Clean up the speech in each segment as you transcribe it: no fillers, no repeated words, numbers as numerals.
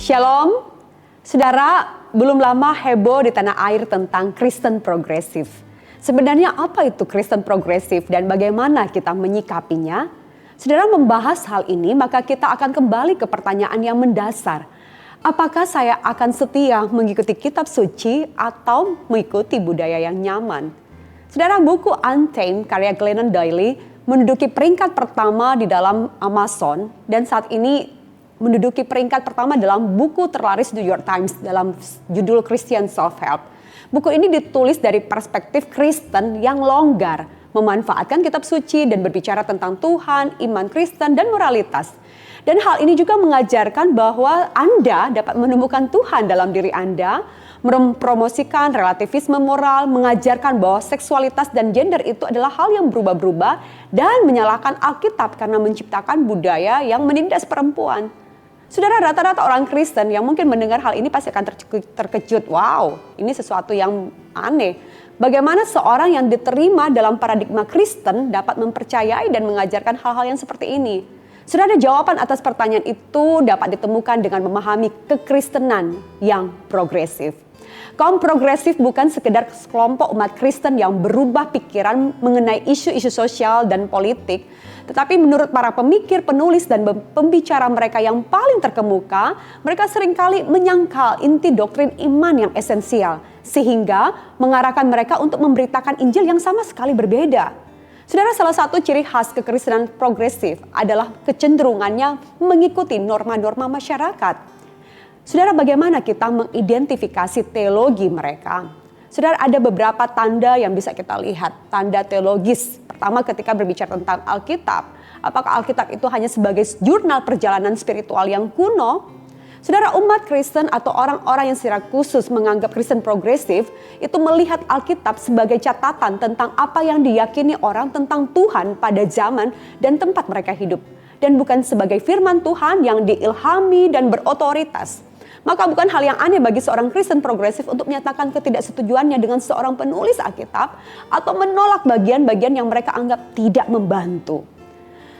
Shalom, saudara, belum lama heboh di tanah air tentang Kristen progresif. Sebenarnya apa itu Kristen progresif dan bagaimana kita menyikapinya? Saudara membahas hal ini, maka kita akan kembali ke pertanyaan yang mendasar. Apakah saya akan setia mengikuti kitab suci atau mengikuti budaya yang nyaman? Saudara, buku Untamed karya Glennon Doyle menduduki peringkat pertama di dalam Amazon dan saat ini menduduki peringkat pertama dalam buku terlaris New York Times dalam judul Christian Self-Help. Buku ini ditulis dari perspektif Kristen yang longgar, memanfaatkan kitab suci dan berbicara tentang Tuhan, iman Kristen, dan moralitas. Dan hal ini juga mengajarkan bahwa Anda dapat menemukan Tuhan dalam diri Anda, mempromosikan relativisme moral, mengajarkan bahwa seksualitas dan gender itu adalah hal yang berubah-ubah, dan menyalahkan Alkitab karena menciptakan budaya yang menindas perempuan. Saudara, rata-rata orang Kristen yang mungkin mendengar hal ini pasti akan terkejut. Wow, ini sesuatu yang aneh. Bagaimana seorang yang diterima dalam paradigma Kristen dapat mempercayai dan mengajarkan hal-hal yang seperti ini? Saudara, jawaban atas pertanyaan itu dapat ditemukan dengan memahami kekristenan yang progresif. Kaum progresif bukan sekedar kelompok umat Kristen yang berubah pikiran mengenai isu-isu sosial dan politik, tetapi menurut para pemikir, penulis, dan pembicara mereka yang paling terkemuka, mereka seringkali menyangkal inti doktrin iman yang esensial, sehingga mengarahkan mereka untuk memberitakan Injil yang sama sekali berbeda. Saudara, salah satu ciri khas kekristenan progresif adalah kecenderungannya mengikuti norma-norma masyarakat. Saudara, bagaimana kita mengidentifikasi teologi mereka? Saudara, ada beberapa tanda yang bisa kita lihat, tanda teologis. Pertama, ketika berbicara tentang Alkitab, apakah Alkitab itu hanya sebagai jurnal perjalanan spiritual yang kuno? Saudara, umat Kristen atau orang-orang yang secara khusus menganggap Kristen progresif itu melihat Alkitab sebagai catatan tentang apa yang diyakini orang tentang Tuhan pada zaman dan tempat mereka hidup, dan bukan sebagai firman Tuhan yang diilhami dan berotoritas. Maka bukan hal yang aneh bagi seorang Kristen progresif untuk menyatakan ketidaksetujuannya dengan seorang penulis Alkitab atau menolak bagian-bagian yang mereka anggap tidak membantu.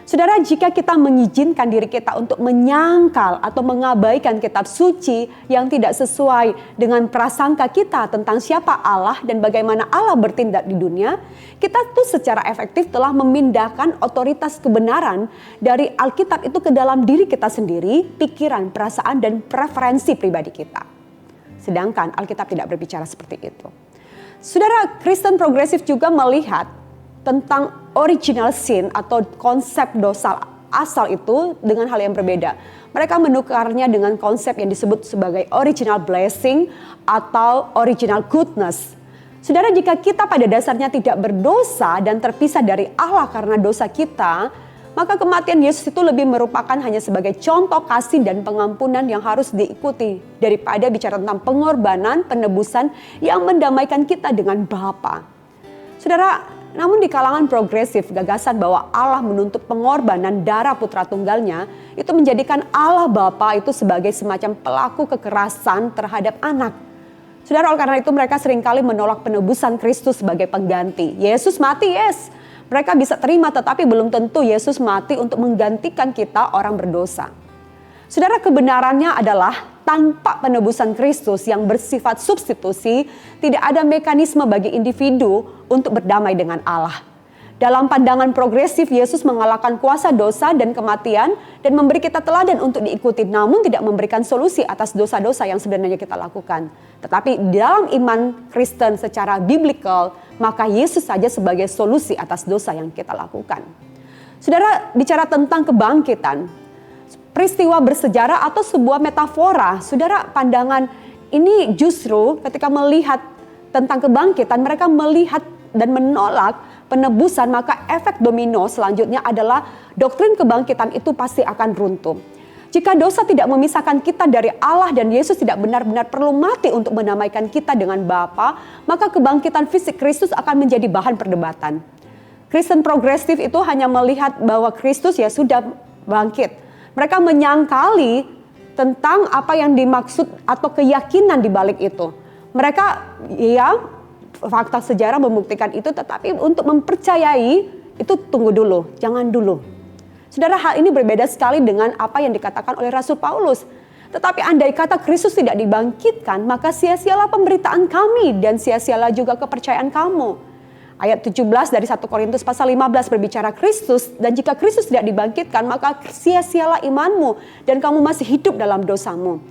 Saudara, jika kita mengizinkan diri kita untuk menyangkal atau mengabaikan kitab suci yang tidak sesuai dengan prasangka kita tentang siapa Allah dan bagaimana Allah bertindak di dunia, kita tuh secara efektif telah memindahkan otoritas kebenaran dari Alkitab itu ke dalam diri kita sendiri, pikiran, perasaan, dan preferensi pribadi kita. Sedangkan Alkitab tidak berbicara seperti itu. Saudara, Kristen progresif juga melihat tentang original sin atau konsep dosa asal itu dengan hal yang berbeda. Mereka menukarnya dengan konsep yang disebut sebagai original blessing atau original goodness. Saudara, jika kita pada dasarnya tidak berdosa dan terpisah dari Allah karena dosa kita, maka kematian Yesus itu lebih merupakan hanya sebagai contoh kasih dan pengampunan yang harus diikuti daripada bicara tentang pengorbanan, penebusan yang mendamaikan kita dengan Bapa. Saudara, namun di kalangan progresif, gagasan bahwa Allah menuntut pengorbanan darah putra tunggalnya itu menjadikan Allah Bapa itu sebagai semacam pelaku kekerasan terhadap anak. Saudara, oleh karena itu mereka seringkali menolak penebusan Kristus sebagai pengganti. Yesus mati, yes. Mereka bisa terima, tetapi belum tentu Yesus mati untuk menggantikan kita orang berdosa. Saudara, kebenarannya adalah tanpa penebusan Kristus yang bersifat substitusi, tidak ada mekanisme bagi individu untuk berdamai dengan Allah. Dalam pandangan progresif, Yesus mengalahkan kuasa dosa dan kematian dan memberi kita teladan untuk diikuti, namun tidak memberikan solusi atas dosa-dosa yang sebenarnya kita lakukan. Tetapi dalam iman Kristen secara biblikal, maka Yesus saja sebagai solusi atas dosa yang kita lakukan. Saudara, bicara tentang kebangkitan, peristiwa bersejarah atau sebuah metafora, saudara, pandangan ini justru ketika melihat tentang kebangkitan, mereka melihat dan menolak penebusan, maka efek domino selanjutnya adalah doktrin kebangkitan itu pasti akan runtuh. Jika dosa tidak memisahkan kita dari Allah dan Yesus tidak benar-benar perlu mati untuk mendamaikan kita dengan Bapa, maka kebangkitan fisik Kristus akan menjadi bahan perdebatan. Kristen progresif itu hanya melihat bahwa Kristus ya sudah bangkit. Mereka menyangkali tentang apa yang dimaksud atau keyakinan di balik itu. Mereka ya fakta sejarah membuktikan itu, tetapi untuk mempercayai itu tunggu dulu, jangan dulu. Saudara, hal ini berbeda sekali dengan apa yang dikatakan oleh Rasul Paulus. Tetapi andai kata Kristus tidak dibangkitkan, maka sia-sialah pemberitaan kami dan sia-sialah juga kepercayaan kamu. Ayat 17 dari 1 Korintus pasal 15 berbicara Kristus, dan jika Kristus tidak dibangkitkan maka sia-sialah imanmu dan kamu masih hidup dalam dosamu.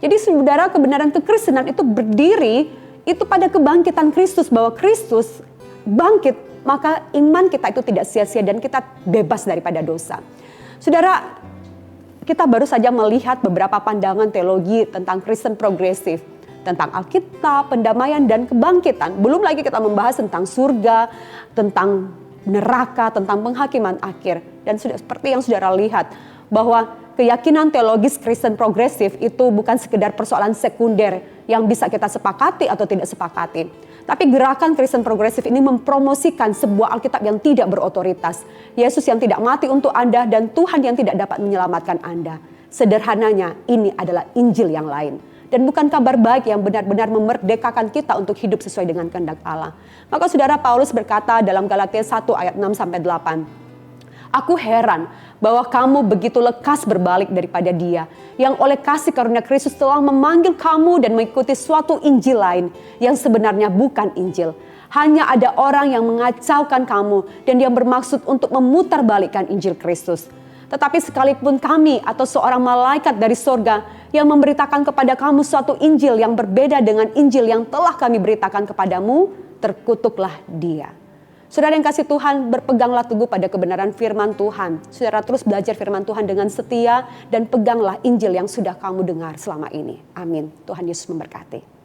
Jadi saudara, kebenaran kekristenan itu berdiri itu pada kebangkitan Kristus, bahwa Kristus bangkit maka iman kita itu tidak sia-sia dan kita bebas daripada dosa. Saudara, kita baru saja melihat beberapa pandangan teologi tentang Kristen progresif, tentang Alkitab, pendamaian dan kebangkitan. Belum lagi kita membahas tentang surga, tentang neraka, tentang penghakiman akhir. Dan sudah seperti yang saudara lihat, bahwa keyakinan teologis Kristen progresif itu bukan sekedar persoalan sekunder yang bisa kita sepakati atau tidak sepakati. Tapi gerakan Kristen progresif ini mempromosikan sebuah Alkitab yang tidak berotoritas. Yesus yang tidak mati untuk Anda dan Tuhan yang tidak dapat menyelamatkan Anda. Sederhananya, ini adalah Injil yang lain. Dan bukan kabar baik yang benar-benar memerdekakan kita untuk hidup sesuai dengan kehendak Allah. Maka saudara, Paulus berkata dalam Galatia 1 ayat 6-8. Aku heran bahwa kamu begitu lekas berbalik daripada Dia yang oleh kasih karunia Kristus telah memanggil kamu dan mengikuti suatu Injil lain yang sebenarnya bukan Injil. Hanya ada orang yang mengacaukan kamu dan yang bermaksud untuk memutarbalikkan Injil Kristus. Tetapi sekalipun kami atau seorang malaikat dari sorga yang memberitakan kepada kamu suatu Injil yang berbeda dengan Injil yang telah kami beritakan kepadamu, terkutuklah dia. Saudara yang kasih Tuhan, berpeganglah teguh pada kebenaran firman Tuhan. Saudara terus belajar firman Tuhan dengan setia dan peganglah Injil yang sudah kamu dengar selama ini. Amin. Tuhan Yesus memberkati.